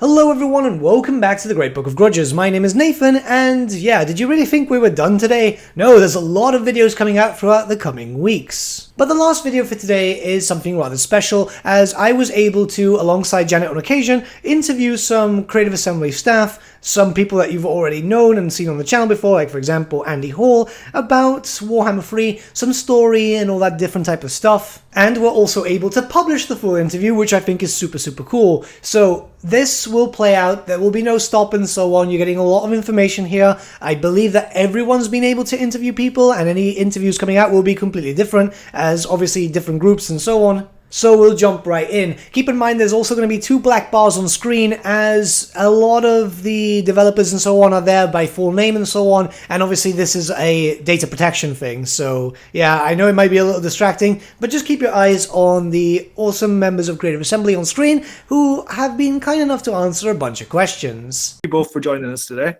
Hello everyone and welcome back to the Great Book of Grudges. My name is Nathan and yeah, did you really think we were done today? No, there's a lot of videos coming out throughout the coming weeks. But the last video for today is something rather special, as I was able to, alongside Janet on occasion, interview some Creative Assembly staff, some people that you've already known and seen on the channel before, like for example Andy Hall, about Warhammer 3, some story and all that different type of stuff. And we're also able to publish the full interview, which I think is super cool. So this will play out, there will be no stop and so on, you're getting a lot of information here. I believe that everyone's been able to interview people, and any interviews coming out will be completely different, as obviously different groups and so on. So we'll jump right in. Keep in mind there's also going to be 2 black bars on screen, as a lot of the developers and so on are there by full name and so on, and obviously this is a data protection thing, so yeah, I know it might be a little distracting, but just keep your eyes on the awesome members of Creative Assembly on screen who have been kind enough to answer a bunch of questions. Thank you both for joining us today.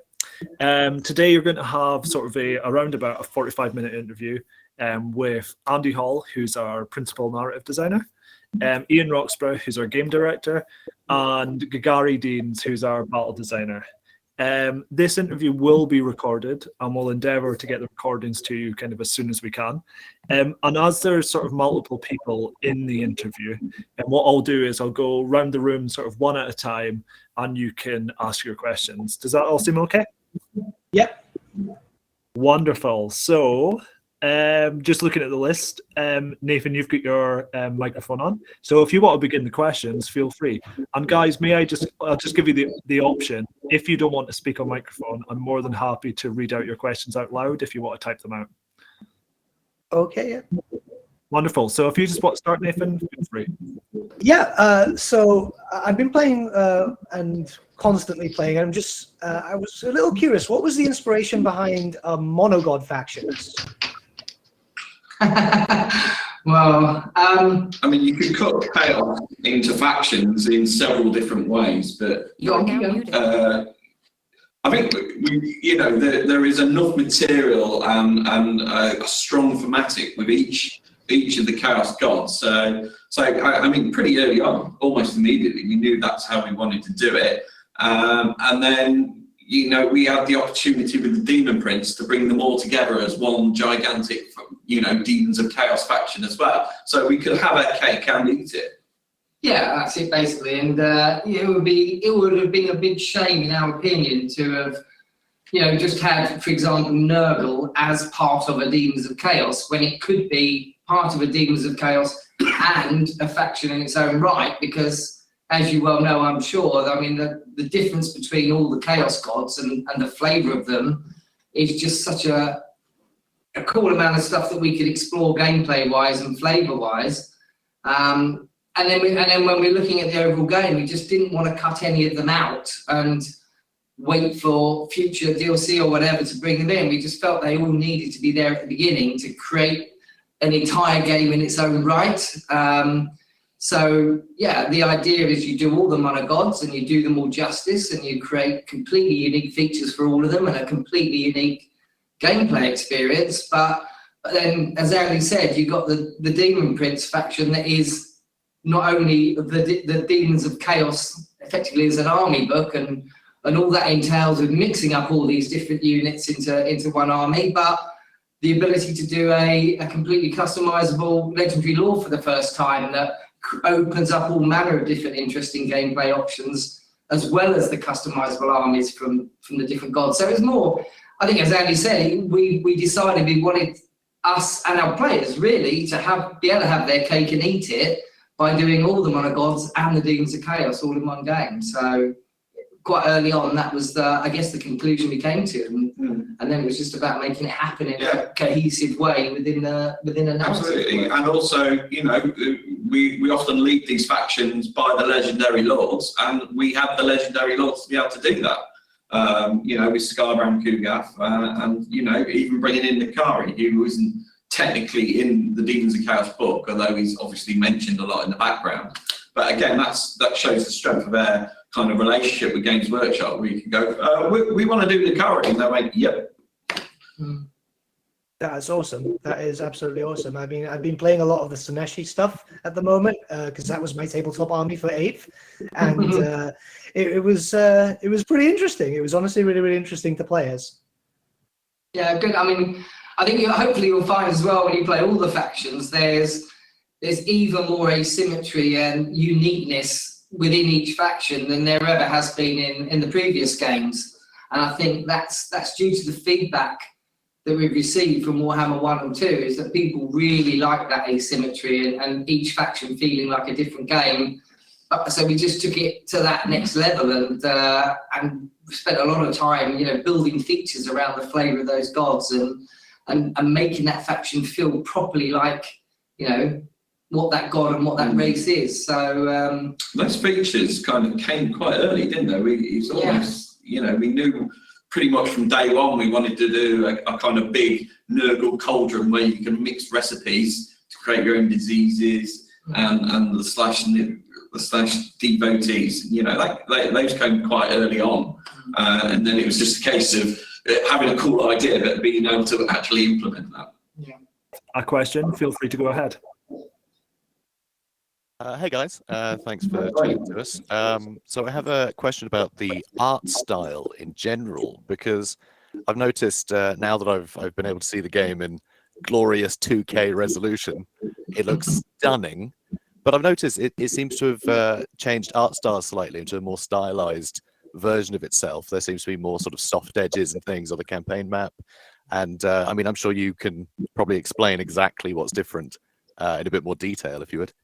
Today you're going to have sort of around about a 45-minute interview with Andy Hall, who's our principal narrative designer, Ian Roxburgh, who's our game director, and Gagari Deans, who's our battle designer. This interview will be recorded, and we'll endeavour to get the recordings to you kind of as soon as we can. And as there's sort of multiple people in the interview, and what I'll do is I'll go round the room sort of one at a time, and you can ask your questions. Does that all seem okay? Yep. Wonderful. So just looking at the list, Nathan, you've got your microphone on. So if you want to begin the questions, feel free. And guys, I'll just give you the option. If you don't want to speak on microphone, I'm more than happy to read out your questions out loud if you want to type them out. Okay, yeah. Wonderful. So if you just want to start, Nathan, feel free. Yeah, so I've been playing and constantly playing. I was a little curious, what was the inspiration behind monogod factions? Well, I mean, you could cut chaos into factions in several different ways, but I think there is enough material and a strong thematic with each of the chaos gods. So I mean, pretty early on, almost immediately, we knew that's how we wanted to do it, and then. We had the opportunity with the Demon Prince to bring them all together as one gigantic, Demons of Chaos faction as well. So we could have a cake and eat it. Yeah, that's it basically. And it would have been a big shame, in our opinion, to have, just had, for example, Nurgle as part of a Demons of Chaos, when it could be part of a Demons of Chaos and a faction in its own right, because. As you well know, I'm sure, I mean, the difference between all the Chaos Gods and the flavour of them is just such a cool amount of stuff that we could explore gameplay-wise and flavour-wise. And then when we're looking at the overall game, we just didn't want to cut any of them out and wait for future DLC or whatever to bring them in. We just felt they all needed to be there at the beginning to create an entire game in its own right. So yeah, the idea is you do all the monogods and you do them all justice, and you create completely unique features for all of them and a completely unique gameplay experience. But then, as Andy said, you've got the Demon Prince faction that is not only the Demons of Chaos, effectively as an army book, and all that entails with mixing up all these different units into one army, but the ability to do a completely customizable legendary lore for the first time that opens up all manner of different interesting gameplay options, as well as the customizable armies from the different gods. So it's more, I think, as Andy said, we decided we wanted us and our players really to be able to have their cake and eat it by doing all the monogods and the Demons of Chaos all in one game. So quite early on, that was I guess the conclusion we came to, and then it was just about making it happen in a cohesive way within a narrative. Absolutely, and also, we often lead these factions by the legendary lords, and we have the legendary lords to be able to do that. With Scarbrand Kugath, and even bringing in Nikari, who isn't technically in the Demons of Chaos book, although he's obviously mentioned a lot in the background. But again, that shows the strength of their kind of relationship with Games Workshop, where you can go, we want to do Nikari, and they went, yep. That's awesome. That is absolutely awesome. I mean, I've been playing a lot of the Sineshi stuff at the moment because that was my tabletop army for 8th, and it was pretty interesting. It was honestly really, really interesting to play as. Yeah, good. I mean, I think hopefully you'll find as well when you play all the factions, there's even more asymmetry and uniqueness within each faction than there ever has been in the previous games, and I think that's due to the feedback that we've received from Warhammer 1 and 2 is that people really like that asymmetry and each faction feeling like a different game. So we just took it to that next level and spent a lot of time, building features around the flavour of those gods and making that faction feel properly like, what that god and what that race is. So those features kind of came quite early, didn't they? It's almost, we knew pretty much from day one we wanted to do a kind of big Nurgle cauldron where you can mix recipes to create your own diseases and the slash devotees, those came quite early on, and then it was just a case of having a cool idea but being able to actually implement that. Yeah. A question, feel free to go ahead. Hey guys, thanks for chatting to us. So I have a question about the art style in general, because I've noticed now that I've been able to see the game in glorious 2K resolution, it looks stunning. But I've noticed it seems to have changed art style slightly into a more stylized version of itself. There seems to be more sort of soft edges and things on the campaign map. And I mean, I'm sure you can probably explain exactly what's different in a bit more detail, if you would.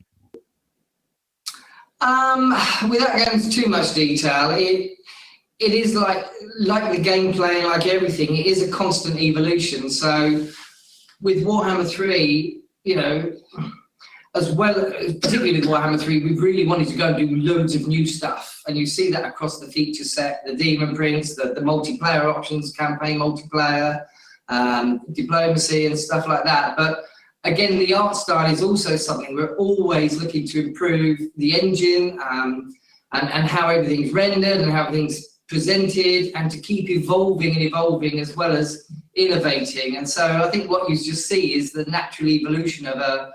Without going into too much detail, it is like the gameplay, like everything, it is a constant evolution. So with Warhammer 3, as well, particularly with Warhammer 3, we've really wanted to go and do loads of new stuff. And you see that across the feature set, the Demon Prince, the multiplayer options, campaign multiplayer, diplomacy and stuff like that. But again, the art style is also something we're always looking to improve the engine and how everything's rendered and how everything's presented, and to keep evolving as well as innovating. And so I think what you just see is the natural evolution of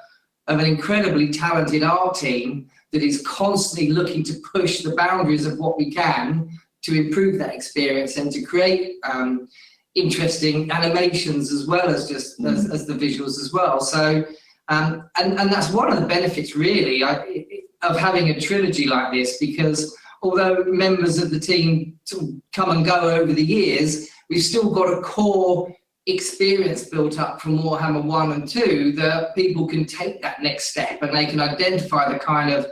an incredibly talented art team that is constantly looking to push the boundaries of what we can to improve that experience and to create interesting animations as well as just as the visuals as well. So and that's one of the benefits really of having a trilogy like this, because although members of the team come and go over the years, we've still got a core experience built up from Warhammer 1 and 2 that people can take that next step and they can identify the kind of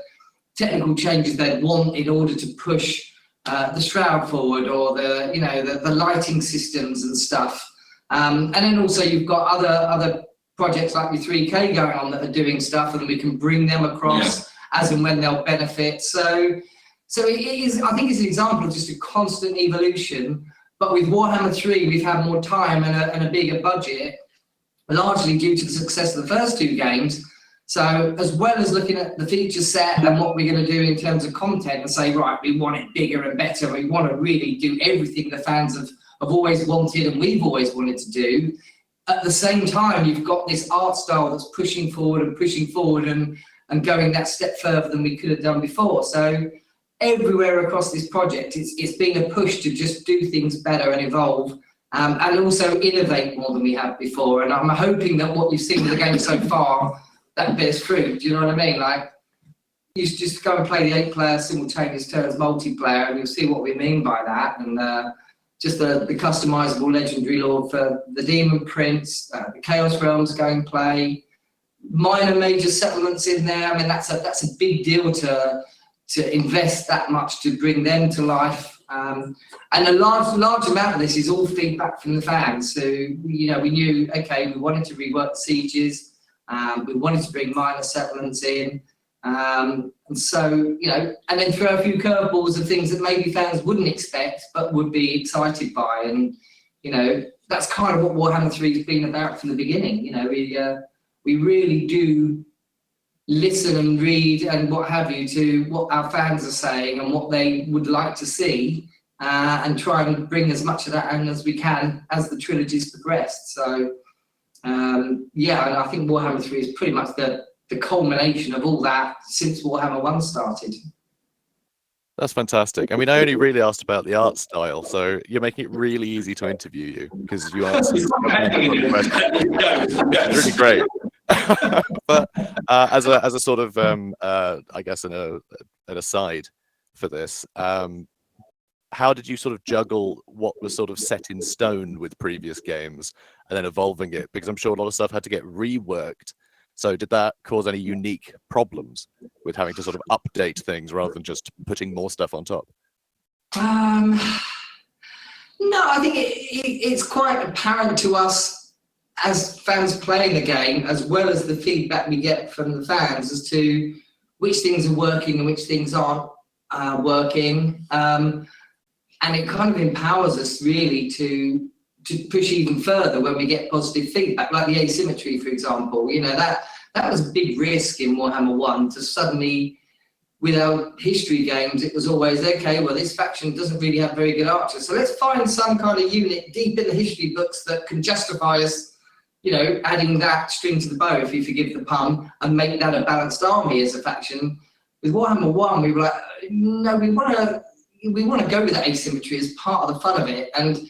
technical changes they want in order to push the shroud forward, or the lighting systems and stuff. And then also you've got other projects like with 3K going on that are doing stuff, and we can bring them across as and when they'll benefit. So it is, I think it's an example of just a constant evolution. But with Warhammer 3, we've had more time and a bigger budget, largely due to the success of the first 2 games. So as well as looking at the feature set and what we're going to do in terms of content and say, right, we want it bigger and better, we want to really do everything the fans have always wanted and we've always wanted to do, at the same time, you've got this art style that's pushing forward and going that step further than we could have done before. So everywhere across this project, it's been a push to just do things better and evolve, and also innovate more than we have before. And I'm hoping that what you've seen with the game so far, that bears fruit. Do you know what I mean? Like, you should just go and play the 8-player simultaneous turns multiplayer, and you'll see what we mean by that. And just the customizable legendary lord for the Demon Prince, the Chaos Realms gameplay, minor major settlements in there. I mean, that's a big deal to invest that much to bring them to life. And a large amount of this is all feedback from the fans. So, we knew, okay, we wanted to rework the sieges. We wanted to bring minor settlements in. And so, and then throw a few curveballs of things that maybe fans wouldn't expect, but would be excited by. And, that's kind of what Warhammer 3 has been about from the beginning. We really do listen and read and what have you to what our fans are saying and what they would like to see, and try and bring as much of that in as we can as the trilogy's progressed. So Yeah, and I think Warhammer 3 is pretty much the culmination of all that since Warhammer 1 started. That's fantastic. I mean, I only really asked about the art style, so you're making it really easy to interview you because you answer it's really great. But as a sort of I guess an aside for this, how did you sort of juggle what was sort of set in stone with previous games and then evolving it? Because I'm sure a lot of stuff had to get reworked. So did that cause any unique problems with having to sort of update things rather than just putting more stuff on top? No, I think it's quite apparent to us as fans playing the game, as well as the feedback we get from the fans as to which things are working and which things aren't working. And it kind of empowers us really to push even further when we get positive feedback, like the asymmetry, for example. You know, that was a big risk in Warhammer 1 to suddenly, with our history games, it was always, okay, well, this faction doesn't really have very good archers, so let's find some kind of unit deep in the history books that can justify us, you know, adding that string to the bow, if you forgive the pun, and make that a balanced army as a faction. With Warhammer 1, we were like, no, we want to go with that asymmetry as part of the fun of it. And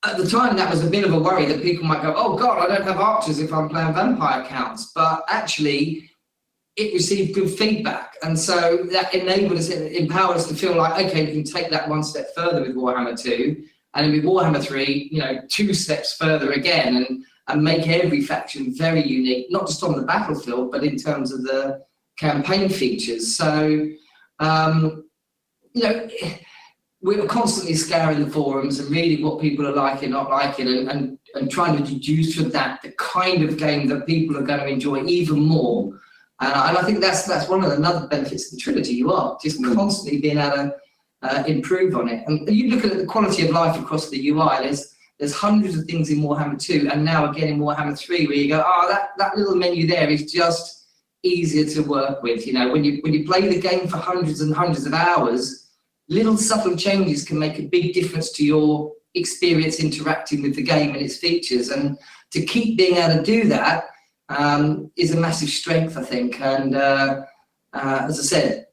at the time, that was a bit of a worry that people might go, oh God, I don't have archers if I'm playing vampire counts. But actually, it received good feedback. And so that enabled us, it empowered us to feel like, okay, we can take that one step further with Warhammer 2. And with Warhammer 3, you know, 2 steps further again, and make every faction very unique, not just on the battlefield, but in terms of the campaign features. So, you know, we're constantly scouring the forums and reading what people are liking, not liking, and trying to deduce from that the kind of game that people are going to enjoy even more. And I think that's one of the other benefits of the trilogy. You are just constantly being able to improve on it. And you look at the quality of life across the UI, there's hundreds of things in Warhammer 2, and now again in Warhammer 3, where you go, oh, that little menu there is just easier to work with. You know, when you play the game for hundreds and hundreds of hours, little subtle changes can make a big difference to your experience interacting with the game and its features. And to keep being able to do that is a massive strength, I think. And as I said,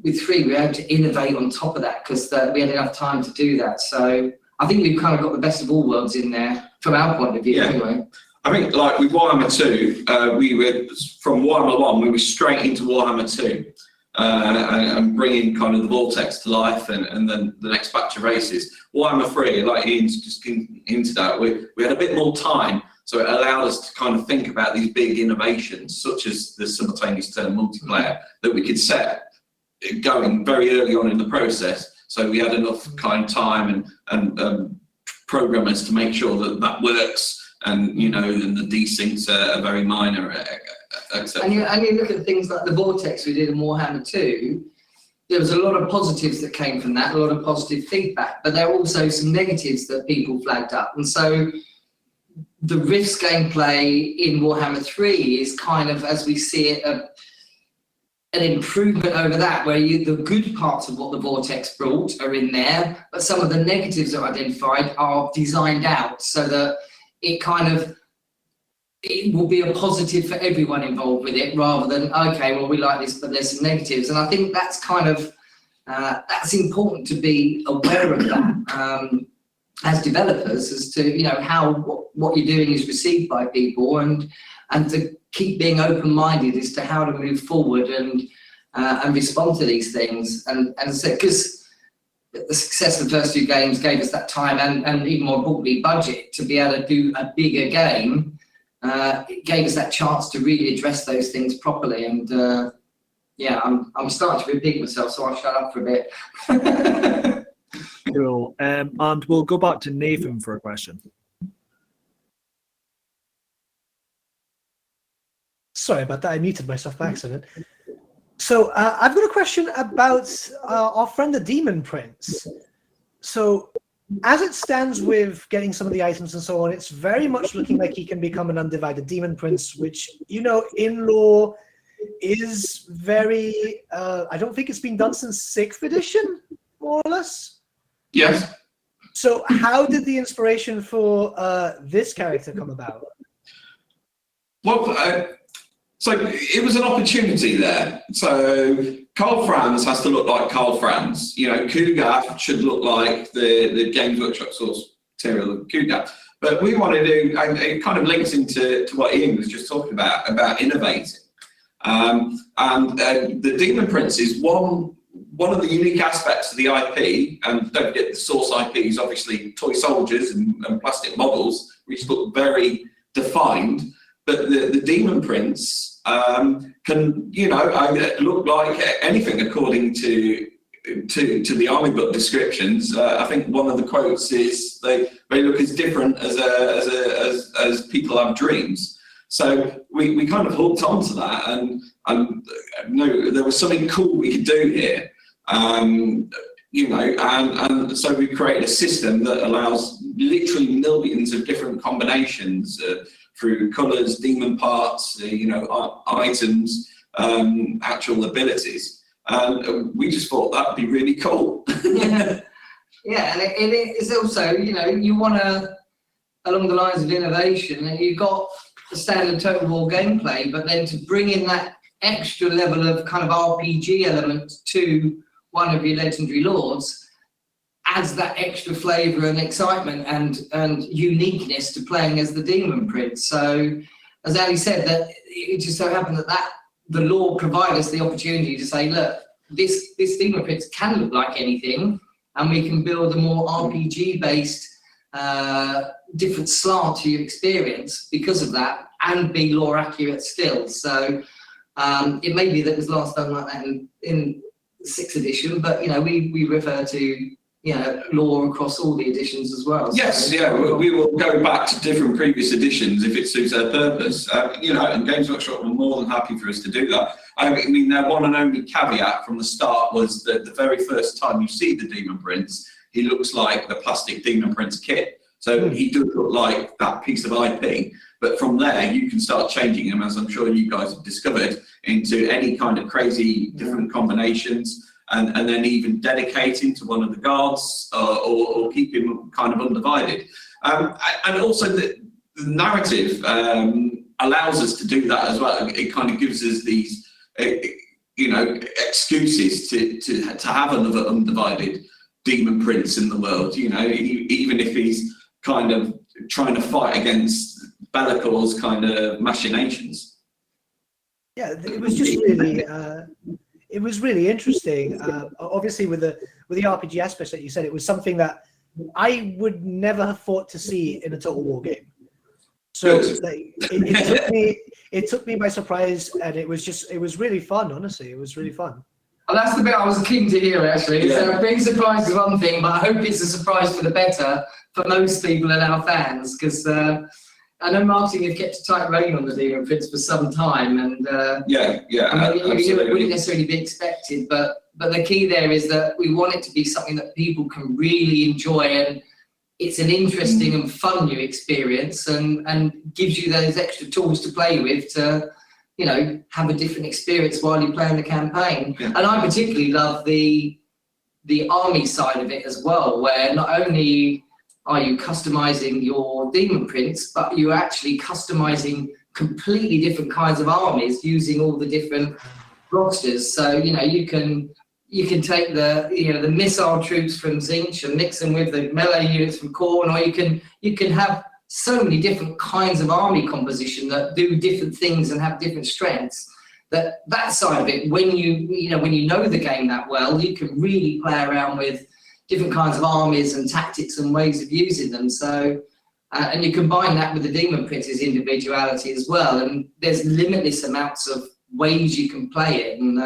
with 3, we were able to innovate on top of that because we had enough time to do that. So I think we've kind of got the best of all worlds in there from our point of view, anyway. I think, like with Warhammer 2, we were from Warhammer 1, we were straight into Warhammer 2. And bringing kind of the vortex to life, and then the next batch of races. Warhammer 3, like Ian's just hinted at, we had a bit more time, so it allowed us to kind of think about these big innovations, such as the simultaneous turn multiplayer, that we could set going very early on in the process. So we had enough kind of time and programmers to make sure that that works, and you know, and the desyncs are very minor. And you look at things like the Vortex we did in Warhammer 2, there was a lot of positives that came from that, a lot of positive feedback, but there are also some negatives that people flagged up. And so the Rifts gameplay in Warhammer 3 is kind of, as we see it, an improvement over that, where the good parts of what the Vortex brought are in there, but some of the negatives that are identified are designed out so that it kind of, it will be a positive for everyone involved with it, rather than, okay, well, we like this, but there's some negatives. And I think that's kind of, that's important to be aware of that as developers, as to, you know, how what you're doing is received by people, and to keep being open-minded as to how to move forward and respond to these things. And as I said, because the success of the first 2 games gave us that time and even more importantly, budget to be able to do a bigger game. It gave us that chance to really address those things properly. And yeah, I'm starting to repeat myself, so I'll shut up for a bit. Cool. And we'll go back to Nathan for a question. Sorry about that. I muted myself by accident. So I've got a question about our friend the Demon Prince. So as it stands with getting some of the items and so on, it's very much looking like he can become an undivided Demon Prince, which, you know, in lore is very, I don't think it's been done since 6th edition, more or less. yes. So how did the inspiration for this character come about? Well, so it was an opportunity there. So Karl Franz has to look like Karl Franz. You know, Cougar should look like the Games Workshop source material of Cougar. But we wanted to, it kind of links into what Ian was just talking about innovating. The Demon Prince is one of the unique aspects of the IP, and don't forget the source IP is obviously toy soldiers and plastic models, which look very defined. But the Demon Prince can, you know, look like anything according to the army book descriptions. I think one of the quotes is they look as different as people have dreams. So we kind of hooked onto that, and no, there was something cool we could do here. You know, and so we created a system that allows literally millions of different combinations through colours, demon parts, you know, items, actual abilities. And we just thought that'd be really cool. Yeah, and it is also, you know, you want to, along the lines of innovation, and you've got the standard Total War gameplay, but then to bring in that extra level of kind of RPG element to one of your legendary lords adds that extra flavour and excitement and uniqueness to playing as the Demon Prince. So, as Ali said, that it just so happened that the lore provided us the opportunity to say, look, this Demon Prince can look like anything, and we can build a more RPG-based, different slant to your experience because of that, and be lore accurate still. So it may be that it was last done like that in 6th edition, but you know, we refer to, you know, lore across all the editions as well. Yes, yeah, we will go back to different previous editions if it suits their purpose. You know, and Games Workshop were more than happy for us to do that. I mean, their one and only caveat from the start was that the very first time you see the Demon Prince, he looks like the plastic Demon Prince kit. So he does look like that piece of IP. But from there, you can start changing him, as I'm sure you guys have discovered, into any kind of crazy different combinations. And then even dedicate him to one of the guards, or keep him kind of undivided. And also the narrative allows us to do that as well. It kind of gives us these, you know, excuses to have another undivided Demon Prince in the world. You know, even if he's kind of trying to fight against Bellacor's kind of machinations. Yeah, it was just really. It was really interesting. Obviously, with the RPG aspects that you said, it was something that I would never have thought to see in a Total War game. So like, it took me by surprise, and it was really fun. Honestly, it was really fun. Well, that's the bit I was keen to hear, actually. Yeah. So being surprised is one thing, but I hope it's a surprise for the better for most people and our fans, because I know marketing have kept a tight rein on the Demon Prince for some time, and I mean, it wouldn't necessarily be expected, but the key there is that we want it to be something that people can really enjoy, and it's an interesting and fun new experience, and gives you those extra tools to play with to, you know, have a different experience while you're playing the campaign. Yeah. And I particularly love the army side of it as well, where not only are you customizing your Demon Prince, but you're actually customizing completely different kinds of armies using all the different rosters. So, you know, you can take the missile troops from Zinch and mix them with the melee units from Khorne, or you can have so many different kinds of army composition that do different things and have different strengths. That side of it, when you know the game that well, you can really play around with different kinds of armies and tactics and ways of using them. So, and you combine that with the Demon Prince's individuality as well, and there's limitless amounts of ways you can play it. And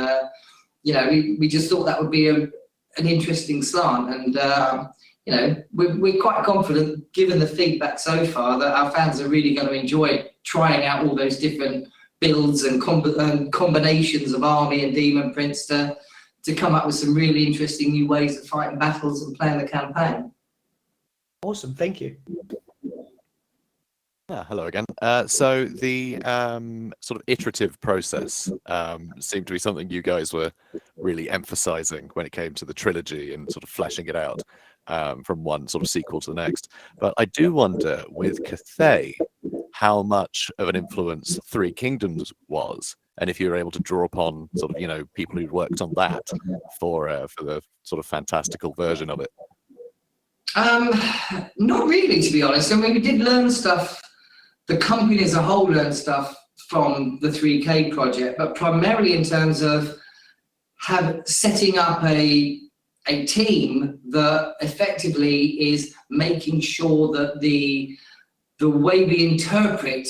you know, we just thought that would be an interesting slant, and you know, we're quite confident, given the feedback so far, that our fans are really going to enjoy trying out all those different builds and combinations of army and Demon Prince to come up with some really interesting new ways of fighting battles and playing the campaign. Awesome, thank you. Hello again. So the sort of iterative process seemed to be something you guys were really emphasizing when it came to the trilogy and sort of fleshing it out from one sort of sequel to the next. But I do wonder, with Cathay, how much of an influence Three Kingdoms was, and if you were able to draw upon sort of people who'd worked on that for the sort of fantastical version of it. Not really, to be honest. I mean, we did learn stuff. The company as a whole learned stuff from the 3K project, but primarily in terms of setting up a team that effectively is making sure that the way we interpret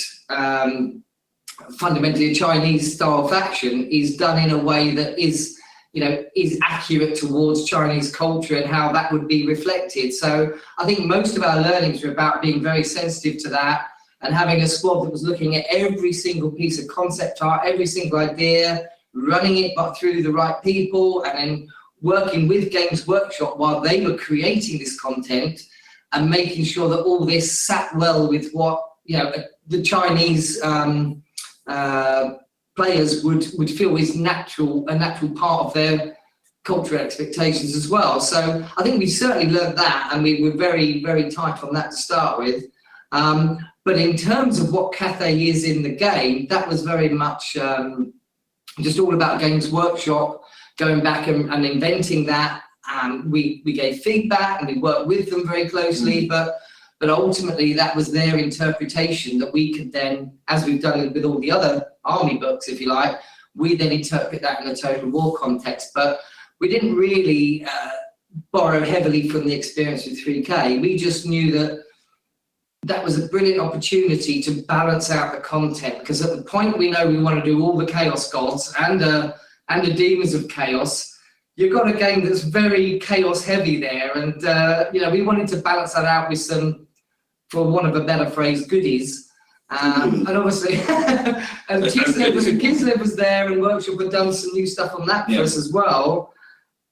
fundamentally a Chinese style faction is done in a way that is accurate towards Chinese culture and how that would be reflected. So I think most of our learnings were about being very sensitive to that and having a squad that was looking at every single piece of concept art, every single idea, running it but through the right people, and then working with Games Workshop while they were creating this content and making sure that all this sat well with what the Chinese players would feel is a natural part of their cultural expectations as well. So I think we certainly learned that, and we were very, very tight on that to start with. But in terms of what Cathay is in the game, that was very much just all about Games Workshop, going back and inventing that. We gave feedback and we worked with them very closely, but ultimately that was their interpretation that we could then, as we've done with all the other army books, if you like, we then interpret that in a total war context. But we didn't really borrow heavily from the experience with 3K. We just knew that was a brilliant opportunity to balance out the content, because at the point we know we want to do all the Chaos Gods and the Demons of Chaos, you've got a game that's very chaos heavy there, and we wanted to balance that out with some, for want of a better phrase, goodies. And obviously, and Kislev was there, and Workshop had done some new stuff on that for us as well,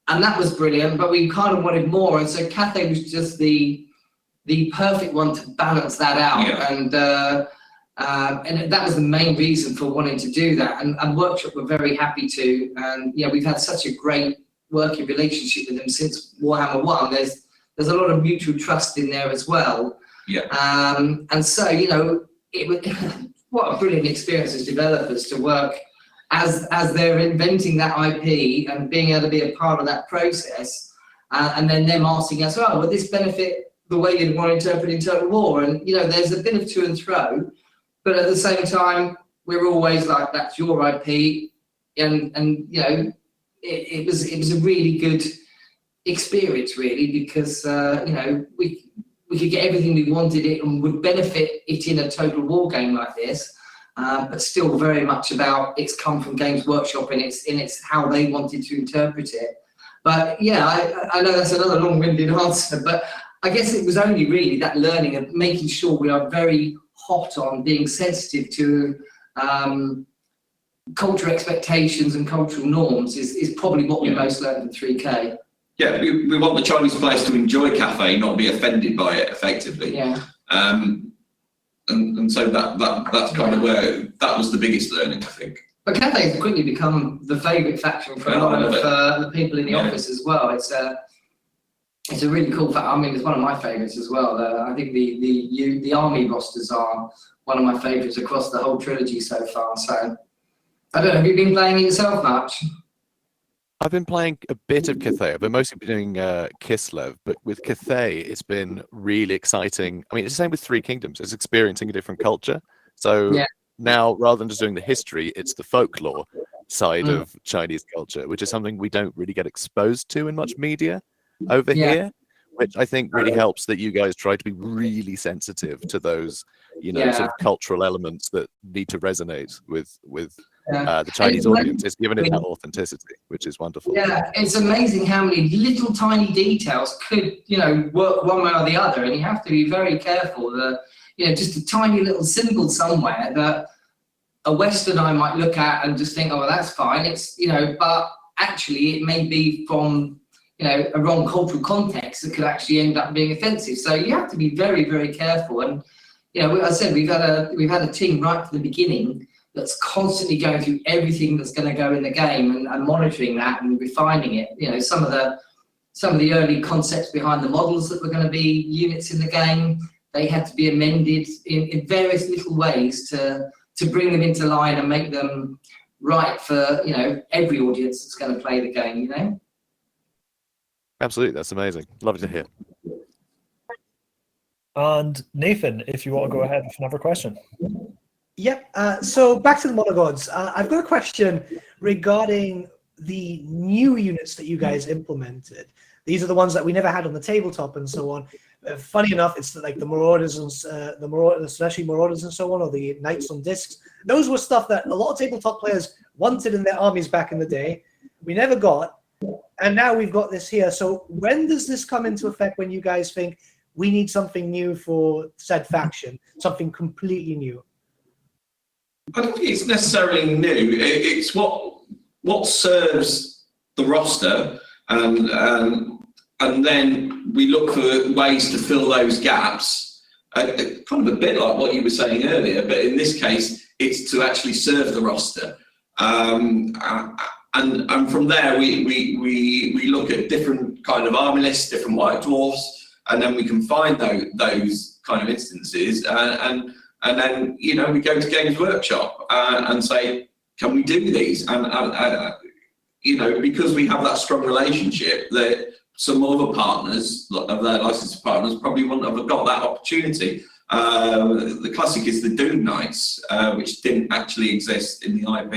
and that was brilliant. But we kind of wanted more, and so Cathay was just the perfect one to balance that out, and that was the main reason for wanting to do that. And Workshop were very happy to, and we've had such a great working relationship with them since Warhammer 1. There's a lot of mutual trust in there as well. And so it was what a brilliant experience as developers to work as they're inventing that IP and being able to be a part of that process, and then them asking us, oh, will this benefit the way you'd want to interpret in Total War? And there's a bit of to and fro, but at the same time we're always like, that's your IP, and it was a really good experience, really, because we could get everything we wanted it and would benefit it in a Total War game like this, but still very much about it's come from Games Workshop and it's how they wanted to interpret it. But I know that's another long-winded answer, but I guess it was only really that learning of making sure we are very hot on being sensitive to cultural expectations and cultural norms is probably what we most learned in 3K. Yeah, we want the Chinese players to enjoy Cathay, not be offended by it, effectively. Yeah. And so that's kind of where that was the biggest learning, I think. But Cathay has quickly become the favourite faction for a lot of the people in the office as well. It's a really cool fact. I mean, it's one of my favourites as well. I think the army rosters are one of my favourites across the whole trilogy so far. So I don't know, have you been playing it yourself much? I've been playing a bit of Cathay. I've been mostly doing Kislev, but with Cathay, it's been really exciting. I mean, it's the same with Three Kingdoms. It's experiencing a different culture. So now, rather than just doing the history, it's the folklore side of Chinese culture, which is something we don't really get exposed to in much media over here, which I think really helps that you guys try to be really sensitive to those, sort of cultural elements that need to resonate with the Chinese audience. It's given it that authenticity, which is wonderful. Yeah, it's amazing how many little tiny details could, work one way or the other, and you have to be very careful that, just a tiny little symbol somewhere that a Westerner might look at and just think, oh, well, that's fine. It's, but actually it may be from, a wrong cultural context that could actually end up being offensive. So you have to be very, very careful. And, as I said, we've had a team right from the beginning that's constantly going through everything that's going to go in the game and monitoring that and refining it. Some of the early concepts behind the models that were going to be units in the game, they had to be amended in various little ways to bring them into line and make them right for, you know, every audience that's going to play the game, you know? Absolutely, that's amazing. Lovely to hear. And Nathan, if you want to go ahead with another question. Yep. So back to the monogods. I've got a question regarding the new units that you guys implemented. These are the ones that we never had on the tabletop and so on. Funny enough, it's like the Marauders and especially Marauders and so on, or the Knights on Discs. Those were stuff that a lot of tabletop players wanted in their armies back in the day. We never got, and now we've got this here. So when does this come into effect? When you guys think we need something new for said faction, something completely new? I don't think it's necessarily new. It's what serves the roster, and then we look for ways to fill those gaps. Kind of a bit like what you were saying earlier, but in this case, it's to actually serve the roster. And from there, we look at different kind of army lists, different white dwarfs, and then we can find those kind of instances, and then, you know, we go to Games Workshop and say, can we do these? And you know, because we have that strong relationship, that some other partners of their licensed partners probably wouldn't have got that opportunity. The classic is the Doom Knights, which didn't actually exist in the IP,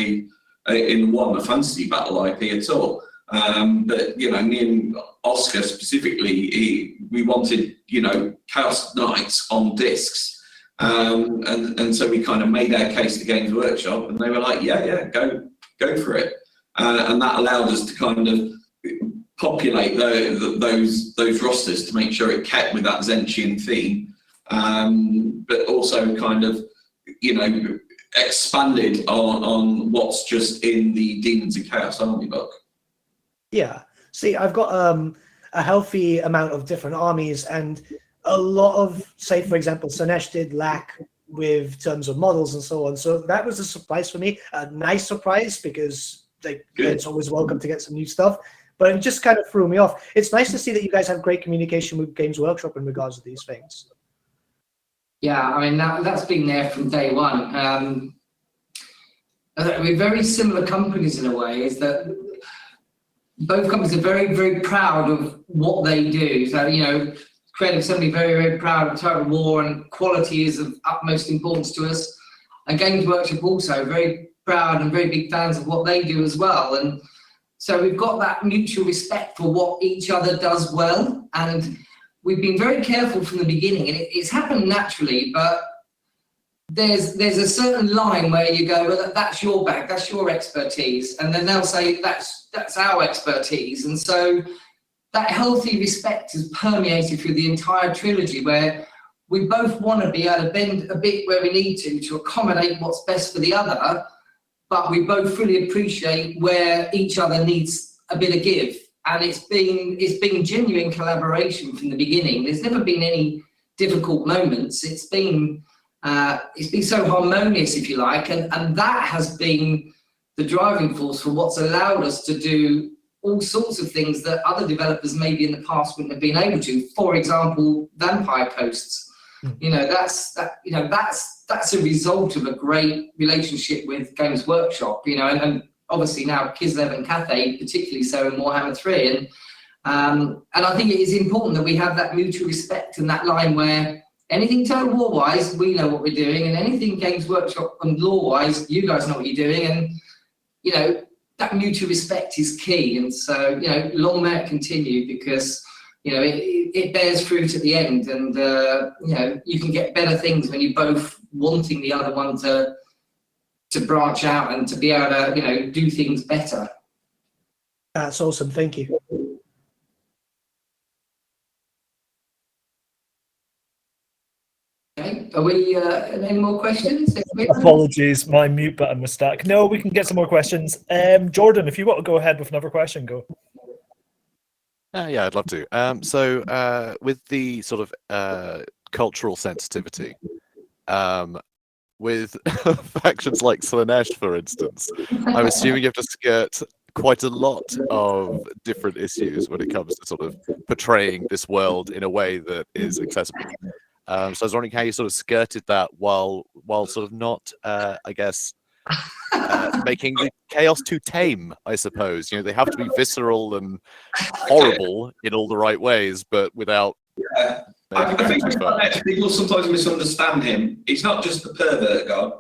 in the Warhammer Fantasy Battle IP at all. But, you know, me and Oscar specifically, we wanted, you know, Chaos Knights on discs. And so we kind of made our case to Games Workshop, and they were like, yeah, go for it. And that allowed us to kind of populate those rosters to make sure it kept with that Zentian theme, but also kind of, you know, expanded on what's just in the Demons of Chaos army book. Yeah. See, I've got a healthy amount of different armies, and a lot of, say, for example, Sanesh did lack with terms of models and so on. So that was a surprise for me, a nice surprise, because it's always welcome to get some new stuff. But it just kind of threw me off. It's nice to see that you guys have great communication with Games Workshop in regards to these things. Yeah, I mean, that's been there from day one. We're very similar companies in a way, is that both companies are very, very proud of what they do. So, you know, Creative Assembly very, very proud of Total War, and quality is of utmost importance to us. And Games Workshop also very proud and very big fans of what they do as well. And so we've got that mutual respect for what each other does well. And we've been very careful from the beginning, and it's happened naturally, but there's a certain line where you go, well, that's your bag, that's your expertise. And then they'll say, that's our expertise. And so that healthy respect is permeated through the entire trilogy, where we both want to be able to bend a bit where we need to accommodate what's best for the other, but we both fully appreciate where each other needs a bit of give. And it's been genuine collaboration from the beginning. There's never been any difficult moments. It's been so harmonious, if you like, and that has been the driving force for what's allowed us to do all sorts of things that other developers maybe in the past wouldn't have been able to. For example, vampire posts. You know, that's a result of a great relationship with Games Workshop. You know, and obviously now Kislev and Cathay, particularly so in Warhammer 3. And I think it is important that we have that mutual respect and that line where anything Total War wise, we know what we're doing, and anything Games Workshop and lore wise, you guys know what you're doing. And, you know, that mutual respect is key. And so, you know, long may it continue, because, you know, it bears fruit at the end. And, you know, you can get better things when you're both wanting the other one to branch out and to be able to, you know, do things better. That's awesome. Thank you. Okay, are we any more questions? Apologies, my mute button was stuck. No, we can get some more questions. Jordan, if you want to go ahead with another question, go. Yeah, I'd love to. So with the sort of cultural sensitivity, with factions like Slanesh, for instance, I'm assuming you have to skirt quite a lot of different issues when it comes to sort of portraying this world in a way that is accessible. So I was wondering how you sort of skirted that while sort of not, I guess, making the chaos too tame, I suppose. You know, they have to be visceral and horrible in all the right ways, but without... Yeah. I think people sometimes misunderstand him. He's not just the pervert god.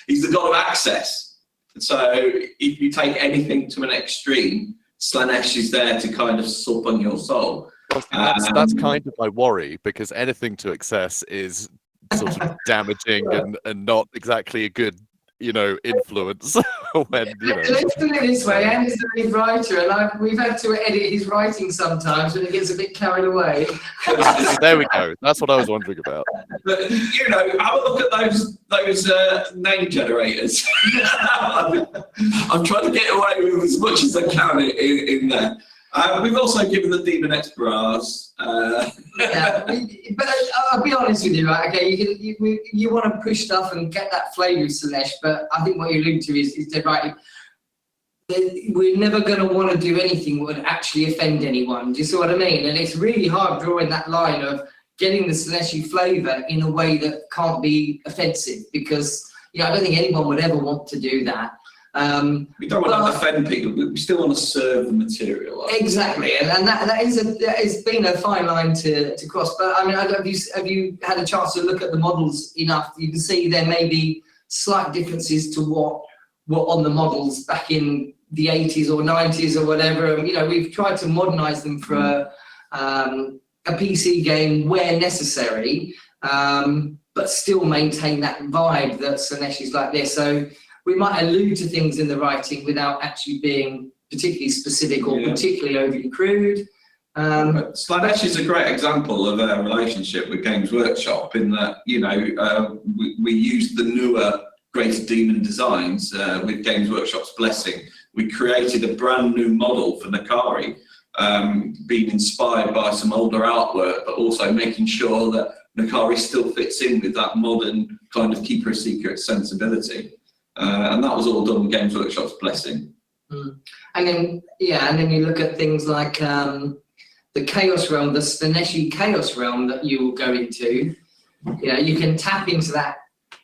He's the god of access. So if you take anything to an extreme, Slaanesh is there to kind of sup on your soul. That's kind of my worry, because anything to excess is sort of damaging and not exactly a good, you know, influence. When, you know. Let's put it this way, Andy's a lead writer, and we've had to edit his writing sometimes when he gets a bit carried away. There we go. That's what I was wondering about. But, you know, have a look at those name generators. I'm trying to get away with as much as I can in there. We've also given the Demon X bras. Yeah, but I'll be honest with you, right? Okay, you want to push stuff and get that flavour of Slaanesh, but I think what you're alluding to is that, right, we're never going to want to do anything that would actually offend anyone. Do you see what I mean? And it's really hard drawing that line of getting the Slaaneshi flavour in a way that can't be offensive, because, you know, I don't think anyone would ever want to do that. We don't want to offend people, but we still want to serve the material. Exactly, and that has been a fine line to cross. But I mean, have you had a chance to look at the models enough? You can see there may be slight differences to what were on the models back in the 80s or 90s or whatever. And, you know, we've tried to modernise them for a PC game where necessary, but still maintain that vibe that Slaanesh is like this. So we might allude to things in the writing without actually being particularly specific or particularly overly crude. Slaanesh is a great example of a relationship with Games Workshop in that, you know, we used the newer Greater Demon designs with Games Workshop's blessing. We created a brand new model for Nakari, being inspired by some older artwork, but also making sure that Nakari still fits in with that modern kind of keeper of secrets sensibility. And that was all done with Games Workshop's blessing. And then you look at things like the Chaos Realm, the Slaaneshi Chaos Realm that you will go into. You know, you can tap into that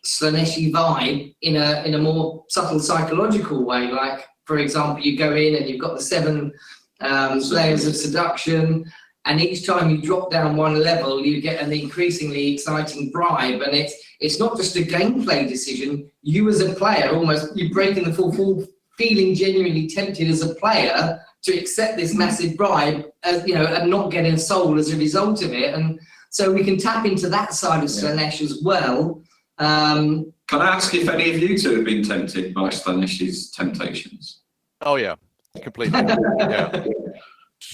Slaaneshi vibe in a more subtle psychological way. Like, for example, you go in and you've got the 7 layers of seduction, and each time you drop down one level, you get an increasingly exciting bribe, and it's not just a gameplay decision. You as a player, you're breaking the fourth, feeling genuinely tempted as a player to accept this massive bribe, as you know, and not getting a soul as a result of it. And so we can tap into that side of Slaanesh as well. Can I ask if any of you two have been tempted by Slaanesh's temptations? Oh yeah, completely. Yeah.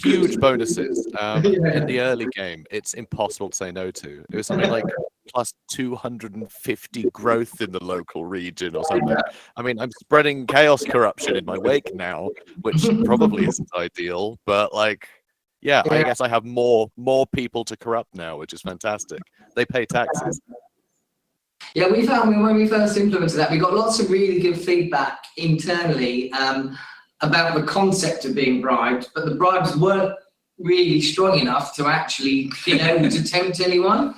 Huge bonuses in the early game. It's impossible to say no to. It was something like plus 250 growth in the local region or something. I mean, I'm spreading chaos corruption in my wake now, which probably isn't ideal, but like, yeah, I guess I have more people to corrupt now, which is fantastic. They pay taxes. Yeah, we found when we first implemented that, we got lots of really good feedback internally about the concept of being bribed, but the bribes weren't really strong enough to actually be able to tempt anyone.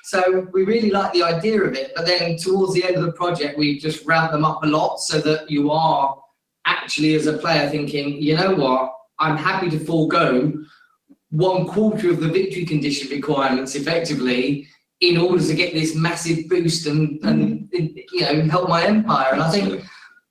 So we really like the idea of it, but then towards the end of the project, we just ramped them up a lot so that you are actually, as a player, thinking, you know what, I'm happy to forego 1/4 of the victory condition requirements effectively in order to get this massive boost and you know, help my empire. And I think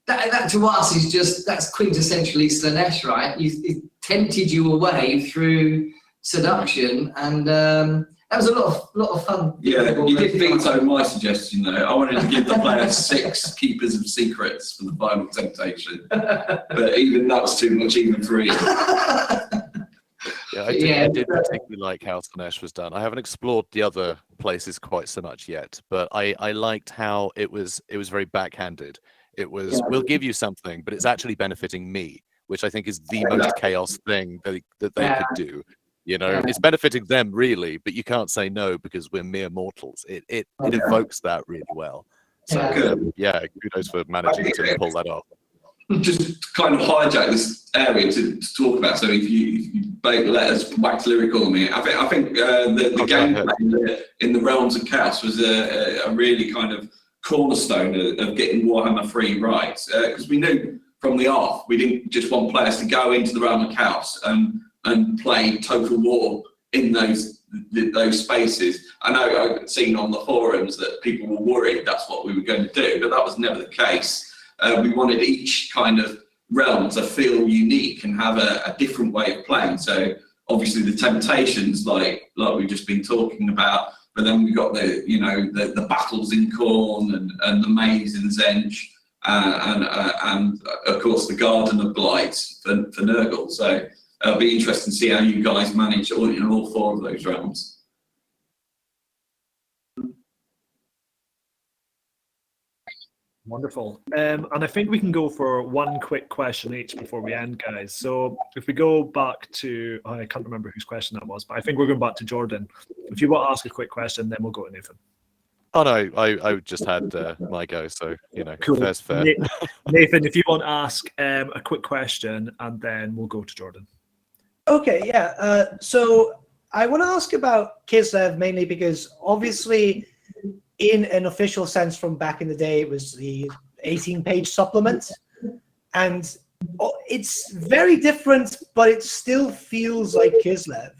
that to us is that's quintessentially Slaanesh, right? It tempted you away through seduction, and that was a lot of fun. Yeah, you did veto my suggestion though. I wanted to give the player 6 keepers of secrets for the final temptation, but even that was too much, even for Ian. Yeah, I did particularly like how Slaanesh was done. I haven't explored the other places quite so much yet, but I liked how it was very backhanded. It was, we'll give you something, but it's actually benefiting me, which I think is the most chaos thing that they could do. You know, it's benefiting them really, but you can't say no because we're mere mortals. It evokes that really well. So yeah, kudos for managing to pull that off. just kind of hijack this area to talk about. So if you let us wax lyrical on me, I think the gameplay in the Realms of Chaos was a really kind of cornerstone of getting Warhammer 3 right, because we knew from the off we didn't just want players to go into the Realm of Chaos and play Total War in those spaces. I know I've seen on the forums that people were worried that's what we were going to do, but that was never the case. We wanted each kind of realm to feel unique and have a different way of playing. So obviously the temptations, like we've just been talking about, but then we got the battles in Khorne and the maze in Zench, and of course the Garden of Blight for Nurgle. So it'll be interesting to see how you guys manage all 4 of those realms. Wonderful. And I think we can go for one quick question each before we end, guys. So if we go back to, I can't remember whose question that was, but I think we're going back to Jordan. If you want to ask a quick question, then we'll go to Nathan. Oh no, I just had my go, so Cool. fair's fair. Nathan, if you want to ask a quick question, and then we'll go to Jordan. Okay, yeah. So I want to ask about Kislev mainly because obviously, in an official sense from back in the day, it was the 18-page supplement, and it's very different, but it still feels like Kislev.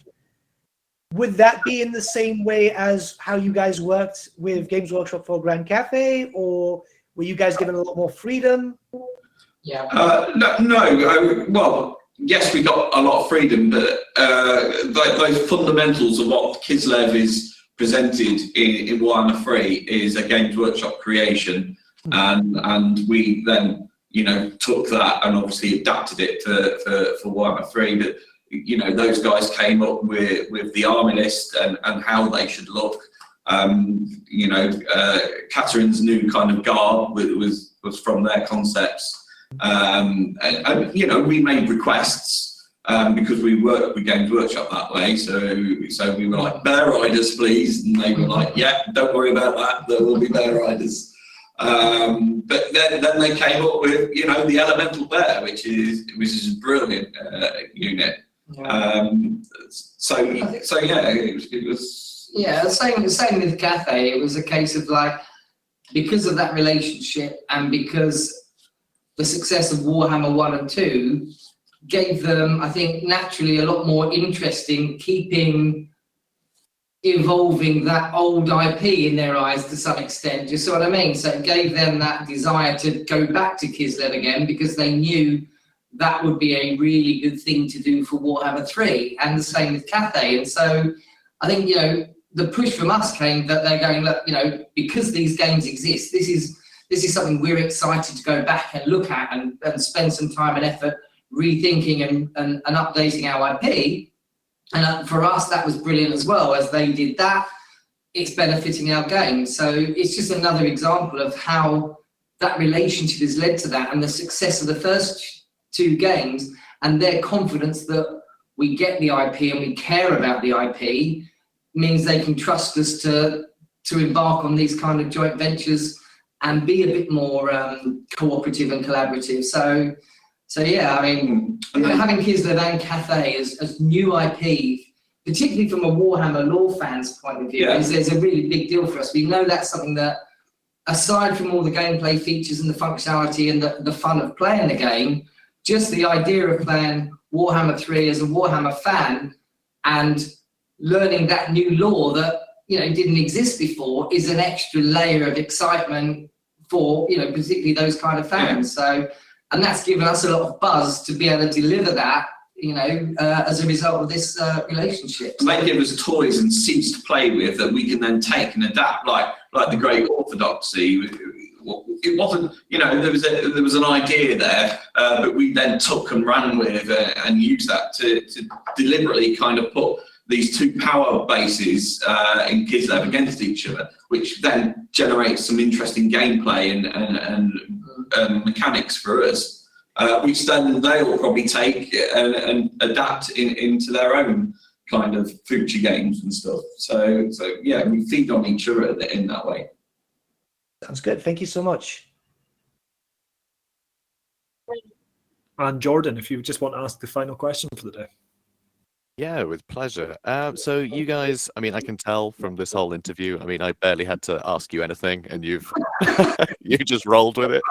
Would that be in the same way as how you guys worked with Games Workshop for Grand Cafe, or were you guys given a lot more freedom? Yeah. No. Well, yes, we got a lot of freedom, but those fundamentals of what Kislev is presented in Warhammer 3 is a Games Workshop creation, and we then took that and obviously adapted it for Warhammer 3. But those guys came up with the army list and how they should look. Catherine's new kind of garb was from their concepts, and we made requests. Because we work with Games Workshop that way, so we were like, bear riders, please, and they were like, yeah, don't worry about that, there will be bear riders. But then they came up with the elemental bear, which is a brilliant unit. So yeah, it was. Yeah, same with Cafe. It was a case of like, because of that relationship and because the success of Warhammer 1 and 2. Gave them, I think, naturally a lot more interest in evolving that old IP in their eyes to some extent. Do you see what I mean? So it gave them that desire to go back to Kislev again because they knew that would be a really good thing to do for Warhammer 3, and the same with Cathay. And so I think the push from us came that they're going, look, because these games exist, this is something we're excited to go back and look at and spend some time and effort rethinking and updating our IP. And for us, that was brilliant as well. As they did that, it's benefiting our game. So it's just another example of how that relationship has led to that, and the success of the first 2 games, and their confidence that we get the IP and we care about the IP means they can trust us to embark on these kind of joint ventures and be a bit more cooperative and collaborative. So yeah, I mean, having Kislev and Cathay as new IP, particularly from a Warhammer lore fan's point of view, is a really big deal for us. We know that's something that, aside from all the gameplay features and the functionality and the fun of playing the game, just the idea of playing Warhammer 3 as a Warhammer fan and learning that new lore that didn't exist before is an extra layer of excitement for particularly those kind of fans. So. And that's given us a lot of buzz to be able to deliver that, as a result of this relationship. And they give us toys and seats to play with that we can then take and adapt, like the Great Orthodoxy. It wasn't, there was an idea there, but we then took and ran with and used that to deliberately kind of put these 2 power bases in Kislev against each other, which then generates some interesting gameplay and mechanics for us, which then they'll probably take and adapt into their own kind of future games and stuff. So yeah, we feed on each other in that way. Sounds good. Thank you so much. And Jordan, if you just want to ask the final question for the day. Yeah, with pleasure. So you guys, I mean, I can tell from this whole interview, I mean, I barely had to ask you anything, and you've you just rolled with it.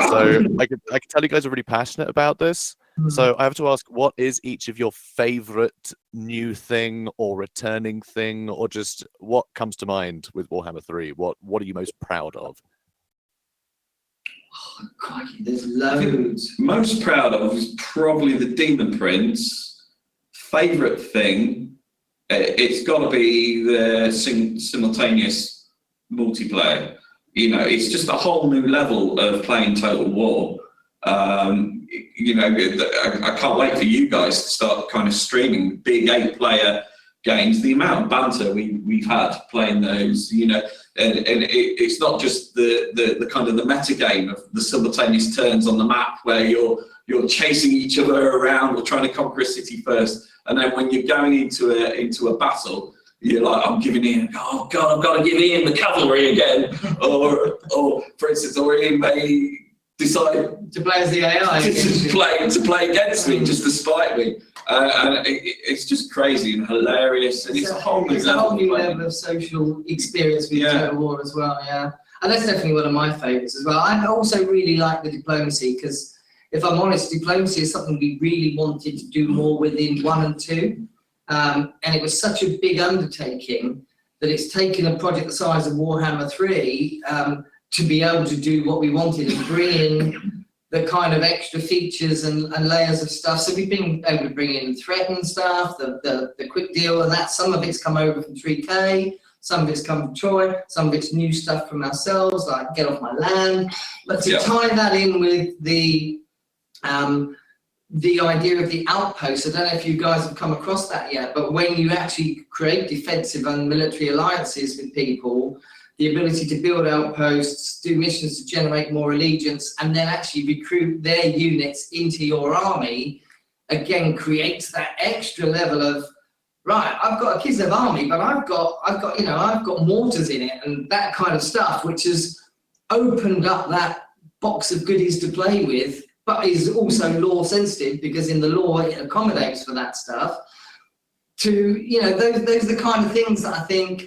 So I can tell you guys are really passionate about this. So I have to ask, what is each of your favorite new thing or returning thing, or just what comes to mind with Warhammer 3? What are you most proud of? Oh, crikey, there's loads. Most proud of is probably the Demon Prince. Favorite thing, it's got to be the simultaneous multiplayer. You know, it's just a whole new level of playing Total War. You know, I can't wait for you guys to start kind of streaming big 8-player games. The amount of banter we've had playing those, you know, and it's not just the kind of the meta game of the simultaneous turns on the map where you're chasing each other around or trying to conquer a city first, and then when you're going into a battle, you're like, I'm giving in. Oh God, I've got to give in the cavalry again, or for instance, or he may decide To play as the AI. to play against me just to spite me, and it's just crazy and hilarious, and it's a whole new level of social experience with Total War as well. Yeah, and that's definitely one of my favourites as well. I also really like the diplomacy because, if I'm honest, diplomacy is something we really wanted to do more within 1 and 2. And it was such a big undertaking that it's taken a project the size of Warhammer 3 to be able to do what we wanted and bring in the kind of extra features and layers of stuff. So we've been able to bring in threatened stuff, the quick deal, and that some of it's come over from 3K, some of it's come from Troy, some of it's new stuff from ourselves, like Get Off My Land. But to tie that in with the idea of the outpost, I don't know if you guys have come across that yet, but when you actually create defensive and military alliances with people, the ability to build outposts, do missions to generate more allegiance, and then actually recruit their units into your army, again creates that extra level of, right, I've got a Kislev army, but I've got mortars in it and that kind of stuff, which has opened up that box of goodies to play with, but is also law sensitive because in the law it accommodates for that stuff. To, you know, those are the kind of things that I think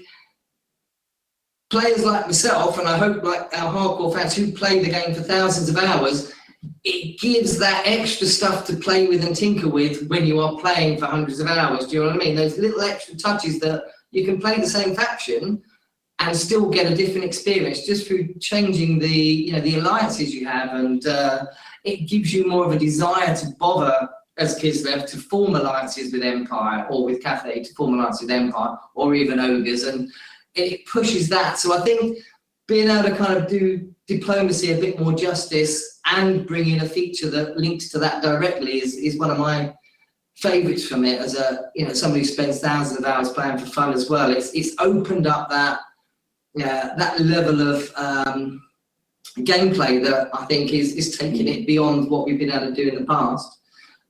players like myself, and I hope like our hardcore fans who play the game for thousands of hours, it gives that extra stuff to play with and tinker with when you are playing for hundreds of hours. Do you know what I mean? Those little extra touches that you can play the same faction and still get a different experience just through changing the alliances you have, and it gives you more of a desire to bother as Kislev to form alliances with Empire, or with Cathay to form alliances with Empire, or even Ogres, and it pushes that. So I think being able to kind of do diplomacy a bit more justice and bring in a feature that links to that directly is one of my favourites from it, as a somebody who spends thousands of hours playing for fun as well. It's opened up that level of gameplay that I think is taking it beyond what we've been able to do in the past.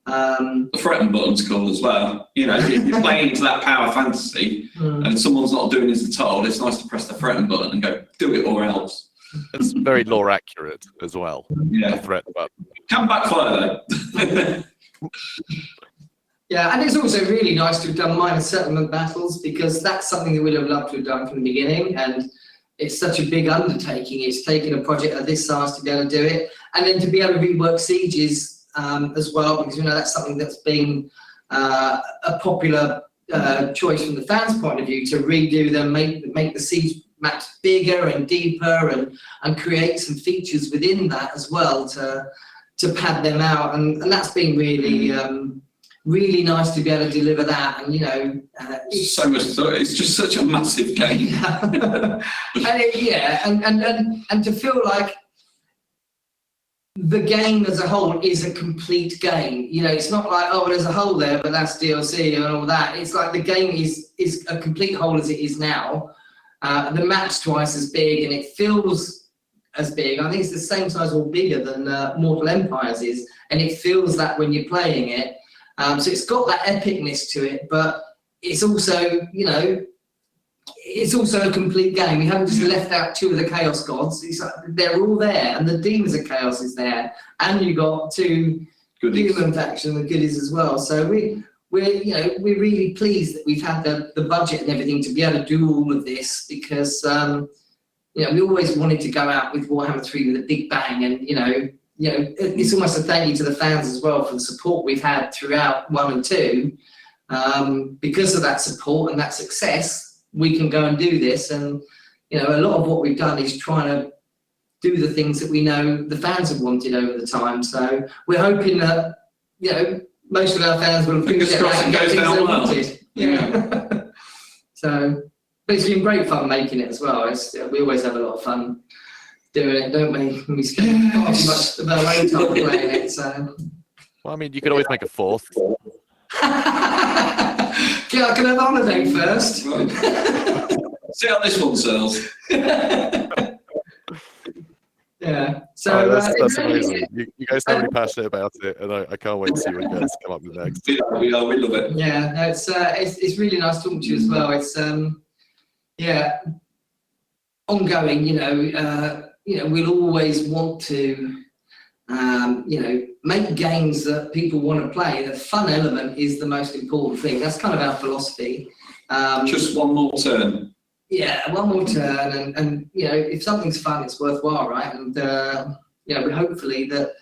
The threaten button's cool as well. You know, if you're playing into that power fantasy and someone's not doing as they're told, it's nice to press the threaten button and go, do it or else. It's very lore accurate as well. Yeah. The threat button. Can backfire though. Yeah, and it's also really nice to have done minor settlement battles, because that's something that we'd have loved to have done from the beginning, and it's such a big undertaking. It's taken a project of this size to be able to do it, and then to be able to rework sieges as well, because that's something that's been a popular choice from the fans' point of view, to redo them, make the siege maps bigger and deeper, and create some features within that as well to pad them out, and that's been really really nice to be able to deliver that. And so much thought. It's just such a massive game. and to feel like the game as a whole is a complete game. It's not like, oh, there's a hole there, but that's DLC and all that. It's like the game is a complete whole as it is now. The map's twice as big, and it feels as big. I think it's the same size or bigger than Mortal Empires is, and it feels that when you're playing it. So it's got that epicness to it, but it's also, it's also a complete game. We haven't just left out 2 of the Chaos Gods. It's like they're all there, and the Demons of Chaos is there, and you got 2 human faction, the goodies as well. So we're really pleased that we've had the budget and everything to be able to do all of this, because we always wanted to go out with Warhammer 3 with a big bang, and it's almost a thank you to the fans as well for the support we've had throughout 1 and 2. Because of that support and that success, we can go and do this. And a lot of what we've done is trying to do the things that we know the fans have wanted over the time. So we're hoping that most of our fans will Fingers crossed it goes down well. Yeah. So, but it's been great fun making it as well. We always have a lot of fun doing it, don't we? We spend far too much of our own time playing it. So. Well, I mean, you could always make a 4th. Yeah, I can have holiday first. Right. See how this one sells. Yeah. So that's amazing. You guys sound really passionate about it, and I can't wait to see what you guys come up with next. We love it. Yeah, no, it's really nice talking to you as well. It's ongoing. We'll always want to make games that people want to play. The fun element is the most important thing. That's kind of our philosophy. Just one more turn. Yeah, one more turn, and if something's fun, it's worthwhile, right? And hopefully that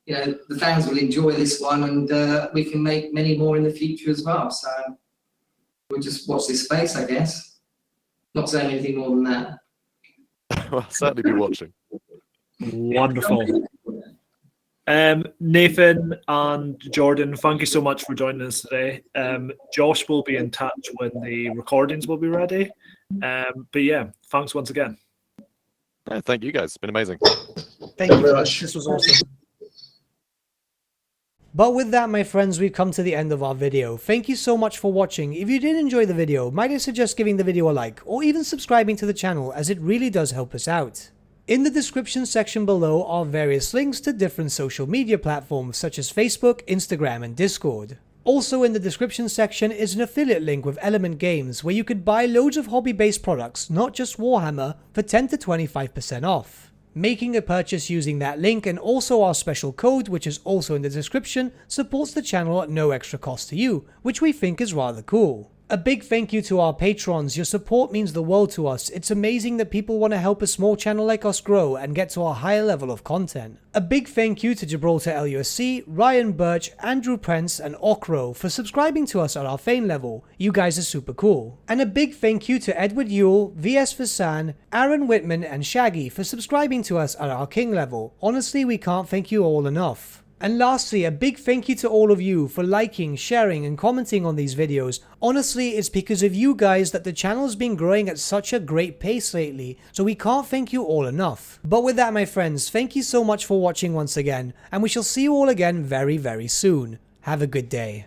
the fans will enjoy this one, and we can make many more in the future as well. So we'll just watch this space, I guess. Not saying anything more than that. Well, I'll certainly be watching. Wonderful. Nathan and Jordan, thank you so much for joining us today. Josh will be in touch when the recordings will be ready. But yeah, thanks once again. Thank you guys. It's been amazing. Thank you very much. This was awesome. But with that, my friends, we've come to the end of our video. Thank you so much for watching. If you did enjoy the video, might I suggest giving the video a like, or even subscribing to the channel, as it really does help us out. In the description section below are various links to different social media platforms such as Facebook, Instagram, and Discord. Also in the description section is an affiliate link with Element Games where you could buy loads of hobby-based products, not just Warhammer, for 10 to 25% off. Making a purchase using that link and also our special code, which is also in the description, supports the channel at no extra cost to you, which we think is rather cool. A big thank you to our patrons. Your support means the world to us. It's amazing that people want to help a small channel like us grow and get to a higher level of content. A big thank you to Gibraltar LUSC, Ryan Bertsche, Andrew Prince, and Okro for subscribing to us at our Fane level. You guys are super cool. And a big thank you to Edward Yule, VS Vasan, Aaron Whitman, and Shaggy for subscribing to us at our King level. Honestly, we can't thank you all enough. And lastly, a big thank you to all of you for liking, sharing, and commenting on these videos. Honestly, it's because of you guys that the channel's been growing at such a great pace lately, so we can't thank you all enough. But with that, my friends, thank you so much for watching once again, and we shall see you all again very, very soon. Have a good day.